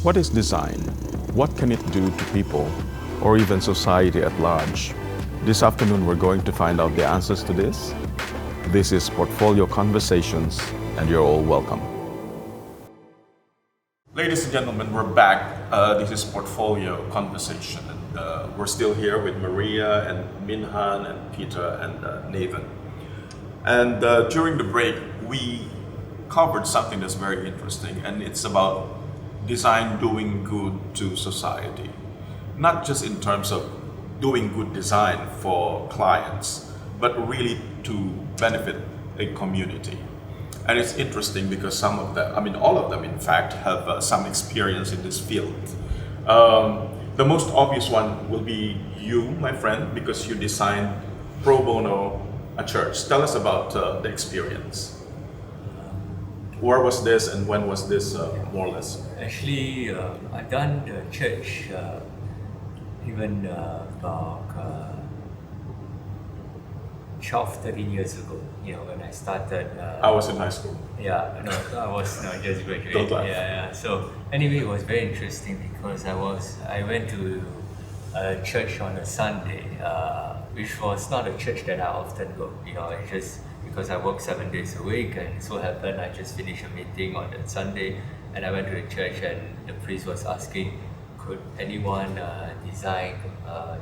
What is design? What can it do to people or even society at large? This afternoon, we're going to find out the answers to this. This is Portfolio Conversations, and you're all welcome. Ladies and gentlemen, we're back. This is Portfolio Conversation, and we're still here with Maria and Minhan and Peter and Nathan. And during the break, we covered something that's very interesting, and it's about design doing good to society. Not just in terms of doing good design for clients, but really to benefit a community. And it's interesting because some of them, all of them in fact, have some experience in this field. The most obvious one will be you, my friend, because you designed pro bono a church. Tell us about the experience. Where was this and when was this, more or less? Actually, I've done the church even about 12, 13 years ago, when I started. I was in high school. Yeah, no, I was just graduated. Don't laugh. Yeah. So anyway, it was very interesting because I went to a church on a Sunday, which was not a church that I often go. It's just because I work 7 days a week, and so happened I just finished a meeting on that Sunday, and I went to the church, and the priest was asking, could anyone design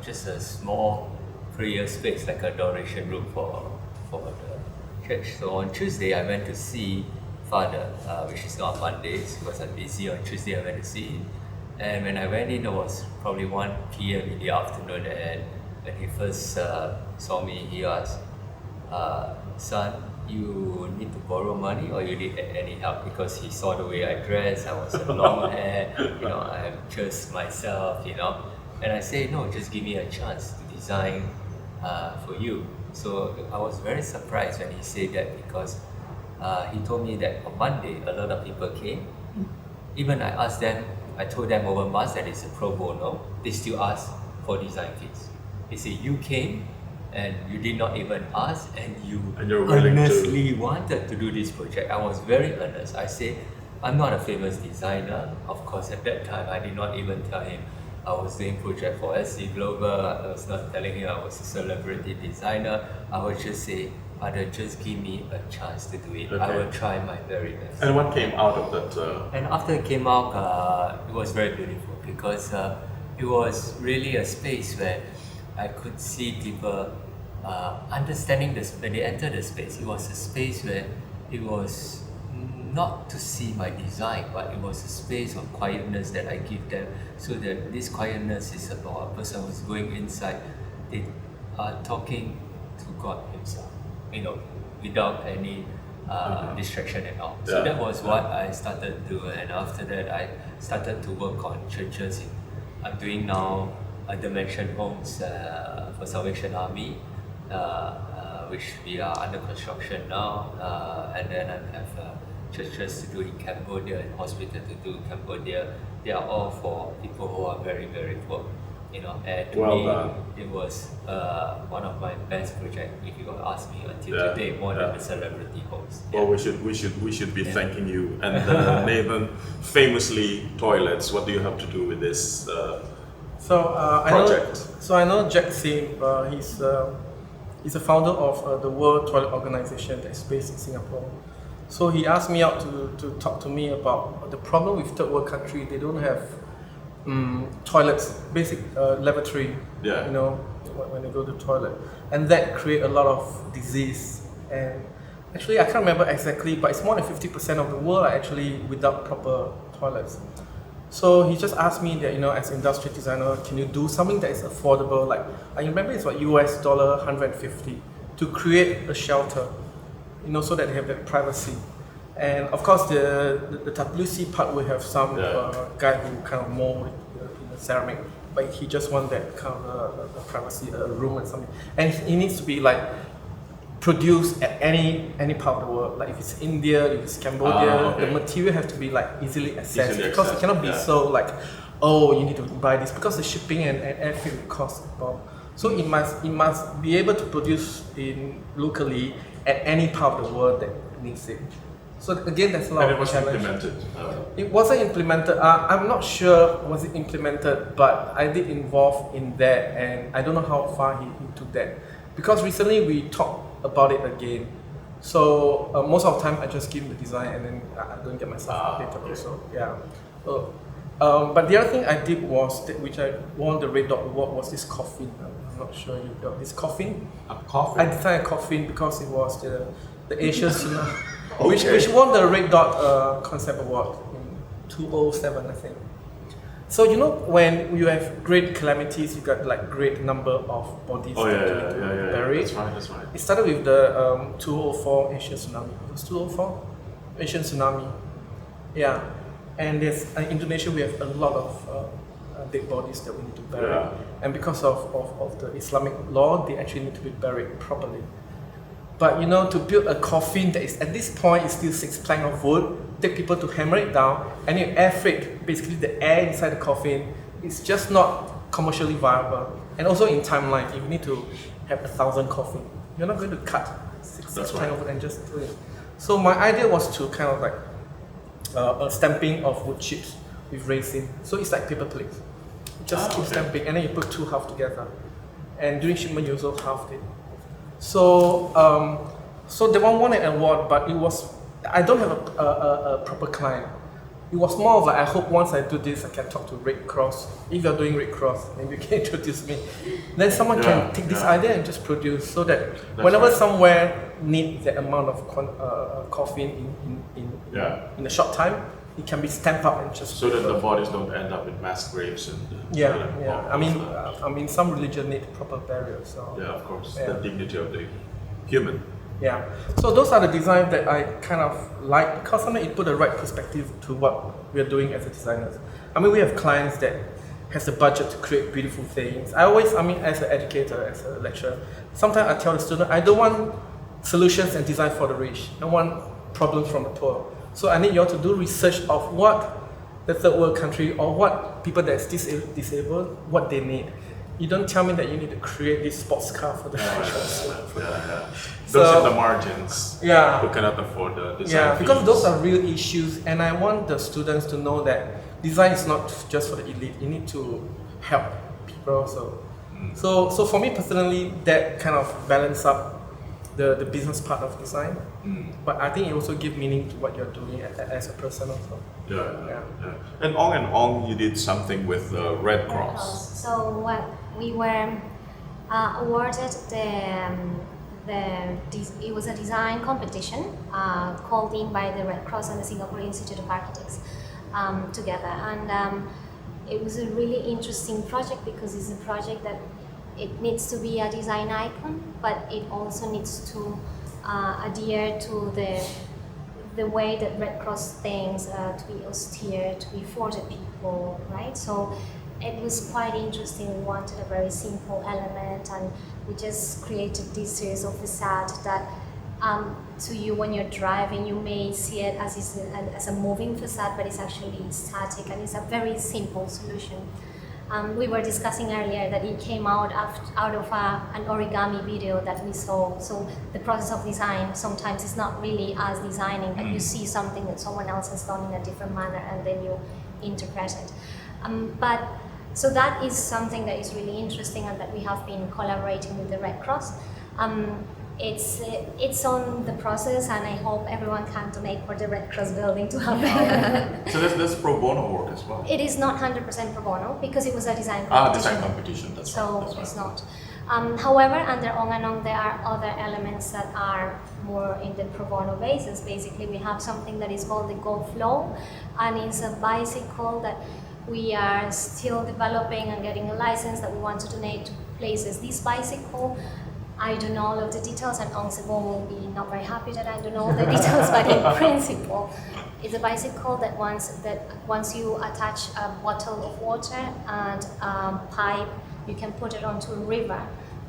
just a small prayer space, like a adoration room for the church. So on Tuesday, I went to see Father, which is not Mondays because I'm busy. On Tuesday, I went to see him, and when I went in, it was probably 1 p.m. in the afternoon, and when he first saw me, he asked, son, you need to borrow money or you need any help? Because he saw the way I dressed, I was long hair, I'm just myself, and I say, no, just give me a chance to design for you. So I was very surprised when he said that, because he told me that on Monday a lot of people came. Even I told them over mass that it's a pro bono, they still ask for design fees. They say, you came and you did not even ask, and you earnestly wanted to do this project. I was very earnest. I say, I'm not a famous designer. Of course, at that time, I did not even tell him I was doing project for SC Global. I was not telling him I was a celebrity designer. I would just say, Father, just give me a chance to do it. Okay. I will try my very best. And what came out of that? And after it came out, it was very beautiful because it was really a space where I could see people understanding this. When they entered the space, it was a space where it was not to see my design, but it was a space of quietness that I give them, so that this quietness is about a person who's going inside. They are talking to God Himself, without any distraction at all. So that was what I started to do, and after that I started to work on churches. I'm doing now Dimension Homes for Salvation Army, which we are under construction now, and then I have churches to do in Cambodia and hospital to do in Cambodia. They are all for people who are very, very poor. And to me, it was one of my best projects, if you ask me, until today, more than the celebrity homes. Well, we should be thanking you. And Nathan, famously toilets. What do you have to do with this project? I know Jack Sim. He's the founder of the World Toilet Organization that's based in Singapore. So he asked me out to talk to me about the problem with third world country. They don't have toilets, basic lavatory, when they go to the toilet. And that create a lot of disease. And actually, I can't remember exactly, but it's more than 50% of the world are actually without proper toilets. So he just asked me that, as an industrial designer, can you do something that is affordable? Like, I remember it's what US dollar 150 to create a shelter, so that they have that privacy. And of course, the WC part will have some guy who kind of mold in the ceramic, but he just want that kind of privacy, a room and something. And it needs to be like produced at any part of the world. Like if it's India, if it's Cambodia, the material have to be like easily accessed, because it cannot be so like, oh, you need to buy this, because the shipping and airfare will cost more. So it must be able to produce locally at any part of the world that needs it. So again, there's a lot And it of was challenge. implemented. It wasn't implemented. I'm not sure was it implemented, but I did involve in that, and I don't know how far he took that. Because recently we talked about it again. So most of the time I just give him the design and then I don't get myself updated. Okay. So yeah. But the other thing I did was which I won the Red Dot Award was this coffin. I'm not sure you got this coffin. A coffin? I designed a coffin because it was the Asian tsunami, Okay. which won the Red Dot Concept Award in 2007, I think. So you know when you have great calamities, you got like great number of bodies Oh, that yeah, you yeah, need to yeah, yeah, bury. that's right. It started with the 2004 Asian tsunami. It was 2004 Asian tsunami. Yeah, and there's in Indonesia we have a lot of dead bodies that we need to bury, Yeah. and because of the Islamic law, they actually need to be buried properly. But you know, to build a coffin that is at this point is still 6 planks of wood, take people to hammer it down, and you air freight basically the air inside the coffin. It's just not commercially viable. And also in timeline, if you need to have 1,000 coffin, you're not going to cut six That's planks right. of wood and just do it. So my idea was to kind of like a stamping of wood chips with resin. So it's like paper plates. Just keep Okay. stamping, and then you put 2 half together. And during shipment, you also halved it. So, so the one won an award, but it was, I don't have a proper client. It was more of like, I hope once I do this, I can talk to Red Cross. If you're doing Red Cross, maybe you can introduce me. Then someone Yeah, can take this yeah. idea and just produce, so that whenever right. somewhere need that amount of coffin Yeah. in a short time, it can be stamped up and just So that the bodies don't end up in mass graves and yeah. I mean, some religion need proper burial. So yeah, of course, Yeah. the dignity of the human. yeah. So those are the designs that I kind of like because sometimes it put the right perspective to what we are doing as a designers. I mean, we have clients that has the budget to create beautiful things. I mean, as an educator, as a lecturer, sometimes I tell the student, I don't want solutions and design for the rich. I want problems from the poor. So I need you all to do research of what the third world country or what people that's disabled, what they need. You don't tell me that you need to create this sports car for the rich. Yeah. So- Those in the margins Yeah. who cannot afford the design Yeah, because fees. those are real issues, and I want the students to know that design is not just for the elite. You need to help people also. So for me personally, that kind of balance up the business part of design. But I think it also gives meaning to what you're doing as a person also. Yeah. And Ong, you did something with the Red Cross. So what we were awarded it was a design competition called in by the Red Cross and the Singapore Institute of Architects together, and it was a really interesting project because it's a project that it needs to be a design icon, but it also needs to adhere to the way that Red Cross thinks, to be austere, to be for the people, right? So it was quite interesting. We wanted a very simple element, and we just created this series of facades that to you when you're driving, you may see it as a moving facade, but it's actually static, and it's a very simple solution. We were discussing earlier that it came out of an origami video that we saw. So the process of design sometimes is not really us designing, but you see something that someone else has done in a different manner, and then you interpret it. So that is something that is really interesting, and that we have been collaborating with the Red Cross. It's on the process, and I hope everyone can donate for the Red Cross building to happen. So that's pro bono work as well. It is not 100% pro bono because it was a design competition. Design competition. That's So right. it's not. However, under Ong and Ong, there are other elements that are more in the pro bono basis. Basically, we have something that is called the Go Flow, and it's a bicycle that we are still developing and getting a license that we want to donate to places. This bicycle, I don't know all of the details, and Ong Sebo will be not very happy that I don't know all the details, but in principle, it's a bicycle that once you attach a bottle of water and a pipe, you can put it onto a river.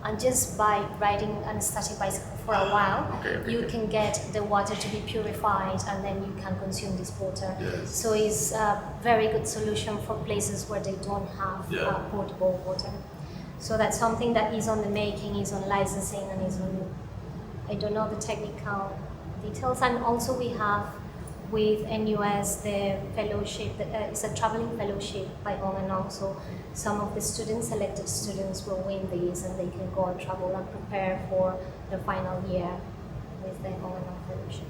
And just by riding on a static bicycle for a while, you can get the water to be purified, and then you can consume this water. Yes. So it's a very good solution for places where they don't have potable water. So that's something that is on the making, is on licensing, and is on, I don't know the technical details. And also we have with NUS, the fellowship, it's a traveling fellowship by On and On. So some of the students, selected students, will win these and they can go and travel and prepare for the final year with the On and On fellowship.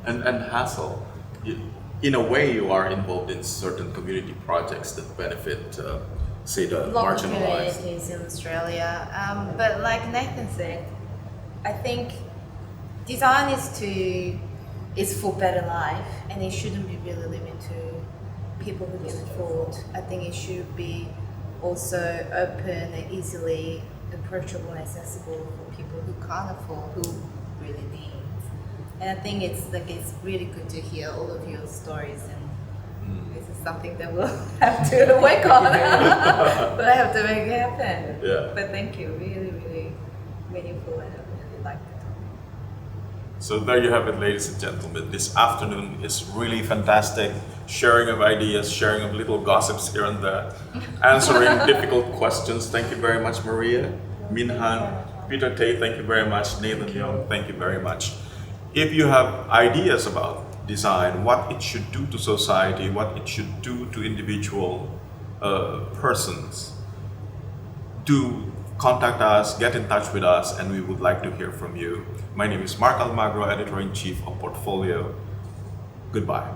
And Hassel, in a way you are involved in certain community projects that benefit, say, the Local marginalized. communities in Australia. But like Nathan said, I think design is for better life, and it shouldn't be really limited to people who can afford. I think it should be also open and easily approachable and accessible for people who can't afford, who really need. And I think it's really good to hear all of your stories, and this is something that we'll have to work on. But I have to make it happen. Yeah. But thank you, really, really meaningful, and I really liked it. So there you have it, ladies and gentlemen. This afternoon is really fantastic. Sharing of ideas, sharing of little gossips here and there, answering difficult questions. Thank you very much, Maria, Minhan, Peter Tay, thank you very much, Nathan Young, thank you very much. If you have ideas about design, what it should do to society, what it should do to individual persons, do contact us, get in touch with us, and we would like to hear from you. My name is Mark Almagro, Editor-in-Chief of Portfolio. Goodbye.